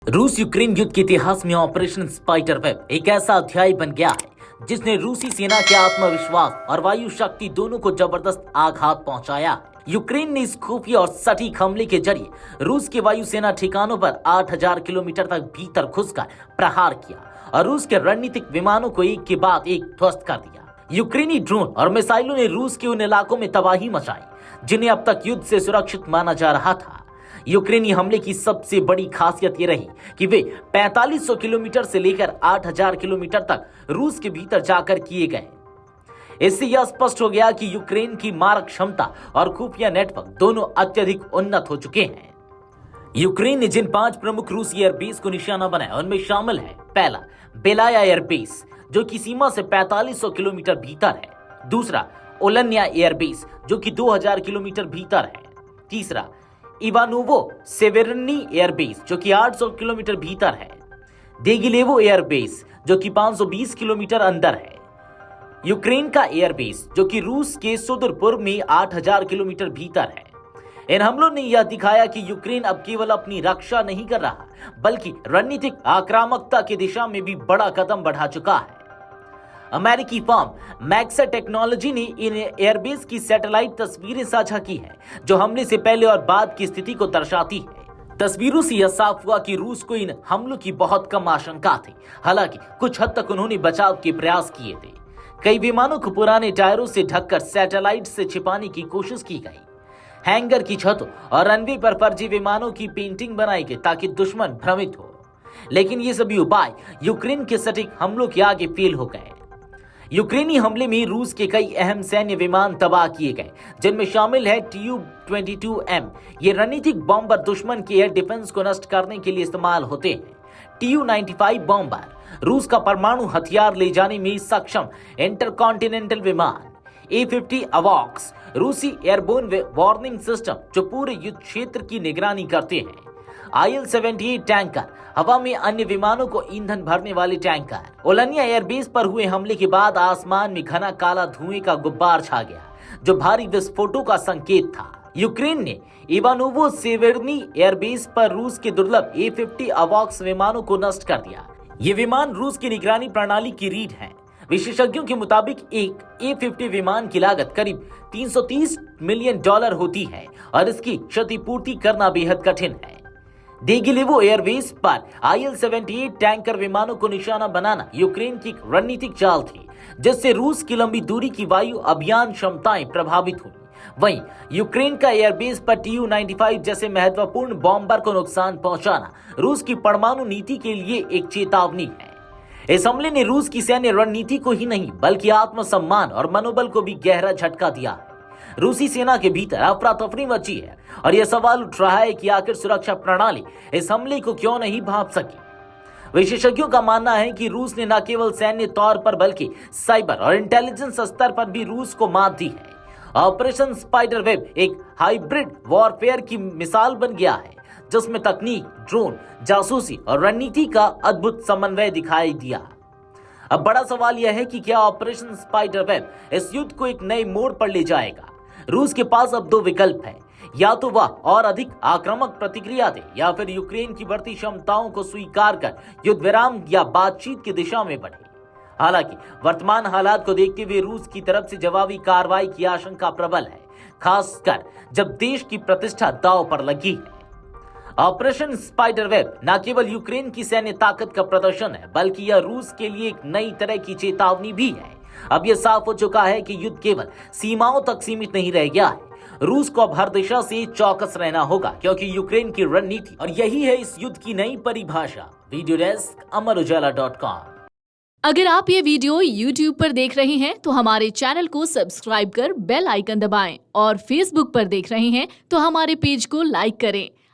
रूस यूक्रेन युद्ध के इतिहास में ऑपरेशन स्पाइडर वेब एक ऐसा अध्याय बन गया है जिसने रूसी सेना के आत्मविश्वास और वायु शक्ति दोनों को जबरदस्त आघात पहुंचाया। यूक्रेन ने इस खुफिया और सटीक हमले के जरिए रूस के वायुसेना ठिकानों पर 8000 किलोमीटर तक भीतर घुसकर प्रहार किया और रूस के रणनीतिक विमानों को एक के बाद एक ध्वस्त कर दिया। यूक्रेनी ड्रोन और मिसाइलों ने रूस के उन इलाकों में तबाही मचाई जिन्हें अब तक युद्ध से सुरक्षित माना जा रहा था। यूक्रेनी हमले की सबसे बड़ी खासियत ये रही कि वे 4500 किलोमीटर से लेकर 8000 किलोमीटर तक रूस के भीतर जाकर किए गए। इससे यह स्पष्ट हो गया कि यूक्रेन की मारक क्षमता और खुफिया नेटवर्क दोनों अत्यधिक उन्नत हो चुके हैं। यूक्रेन ने जिन 5 प्रमुख रूसी एयरबेस को निशाना बनाया उनमें शामिल है, पहला बेलाया एयरबेस जो कि सीमा से 4500 किलोमीटर भीतर है, दूसरा ओलन्या एयरबेस जो कि 2000 किलोमीटर भीतर है, तीसरा इवानोवो सेवेरनी एयरबेस जो कि 800 किलोमीटर भीतर है, देगिलेवो एयरबेस जो कि 520 किलोमीटर अंदर है, यूक्रेन का एयरबेस जो कि रूस के सुदूर पूर्व में 8000 किलोमीटर भीतर है। इन हमलों ने यह दिखाया कि यूक्रेन अब केवल अपनी रक्षा नहीं कर रहा बल्कि रणनीतिक आक्रामकता की दिशा में भी बड़ा कदम बढ़ा चुका है। अमेरिकी फर्म मैक्सा टेक्नोलॉजी ने इन एयरबेस की सैटेलाइट तस्वीरें साझा की हैं, जो हमले से पहले और बाद की स्थिति को दर्शाती है। तस्वीरों से यह साफ हुआ कि रूस को इन हमलों की बहुत कम आशंका थी। हालांकि कुछ हद तक उन्होंने बचाव के प्रयास किए थे। कई विमानों को पुराने टायरों से ढककर सैटेलाइट से छिपाने की कोशिश की गई। हैंगर की छतों और रनवे पर फर्जी विमानों की पेंटिंग बनाई गई ताकि दुश्मन भ्रमित हो। लेकिन ये सभी उपाय यूक्रेन के सटीक हमलों के आगे फेल हो गए। यूक्रेनी हमले में रूस के कई अहम सैन्य विमान तबाह किए गए, जिनमें शामिल है Tu-22M। ये रणनीतिक बॉम्बर दुश्मन के एयर डिफेंस को नष्ट करने के लिए इस्तेमाल होते हैं। Tu-95 बॉम्बर रूस का परमाणु हथियार ले जाने में सक्षम इंटरकॉन्टिनेंटल विमान। A-50 अवॉक्स रूसी एयरबोर्न वार्निंग सिस्टम जो पूरे युद्ध क्षेत्र की निगरानी करते हैं। IL-78 टैंकर हवा में अन्य विमानों को ईंधन भरने वाले टैंकर। ओलनिया एयरबेस पर हुए हमले के बाद आसमान में घना काला धुएं का गुब्बार छा गया, जो भारी विस्फोटों का संकेत था। यूक्रेन ने इवानोवो सेवेरनी एयरबेस पर रूस के दुर्लभ A-50 अवॉक्स विमानों को नष्ट कर दिया। ये विमान रूस की निगरानी प्रणाली की रीढ़ हैं। विशेषज्ञों के मुताबिक एक A-50 विमान की लागत करीब $330 मिलियन होती है और इसकी क्षतिपूर्ति करना बेहद कठिन है। देगिलेवो एयरबेस पर IL-78 टैंकर विमानों को निशाना बनाना यूक्रेन की रणनीतिक चाल थी, जिससे रूस की लंबी दूरी की वायु अभियान क्षमताएं प्रभावित हुई। वहीं यूक्रेन का एयरबेस पर Tu-95 जैसे महत्वपूर्ण बॉम्बर को नुकसान पहुंचाना रूस की परमाणु नीति के लिए एक चेतावनी है। इस हमले ने रूस की सैन्य रणनीति को ही नहीं बल्कि आत्मसम्मान और मनोबल को भी गहरा झटका दिया है। रूसी सेना के भीतर अफरा तफरी मची है और यह सवाल उठ रहा है कि आखिर सुरक्षा प्रणाली इस हमले को क्यों नहीं भांप सकी। विशेषज्ञों का मानना है कि रूस ने न केवल सैन्य तौर पर बल्कि साइबर और इंटेलिजेंस स्तर पर भी रूस को मात दी है। ऑपरेशन स्पाइडर वेब एक हाइब्रिड वॉरफेयर की मिसाल बन गया है, जिसमें तकनीक, ड्रोन, जासूसी और रणनीति का अद्भुत समन्वय दिखाई दिया। अब बड़ा सवाल यह है कि क्या ऑपरेशन स्पाइडर वेब इस युद्ध को एक नए मोड़ पर ले जाएगा। रूस के पास अब 2 विकल्प हैं, या तो वह और अधिक आक्रामक प्रतिक्रिया दे या फिर यूक्रेन की बढ़ती क्षमताओं को स्वीकार कर युद्ध विराम या बातचीत की दिशा में बढ़े। हालांकि वर्तमान हालात को देखते हुए रूस की तरफ से जवाबी कार्रवाई की आशंका प्रबल है, खासकर जब देश की प्रतिष्ठा दांव पर लगी है। ऑपरेशन स्पाइडर वेब न केवल यूक्रेन की सैन्य ताकत का प्रदर्शन है बल्कि यह रूस के लिए एक नई तरह की चेतावनी भी है। अब यह साफ हो चुका है कि युद्ध केवल सीमाओं तक सीमित नहीं रह गया है। रूस को अब हर दिशा से चौकस रहना होगा, क्योंकि यूक्रेन की रणनीति और यही है इस युद्ध की नई परिभाषा। वीडियो डेस्क अमरउजाला.com। अगर आप ये वीडियो YouTube पर देख रहे हैं तो हमारे चैनल को सब्सक्राइब कर बेल आइकन दबाएं और Facebook पर देख रहे हैं तो हमारे पेज को लाइक करें।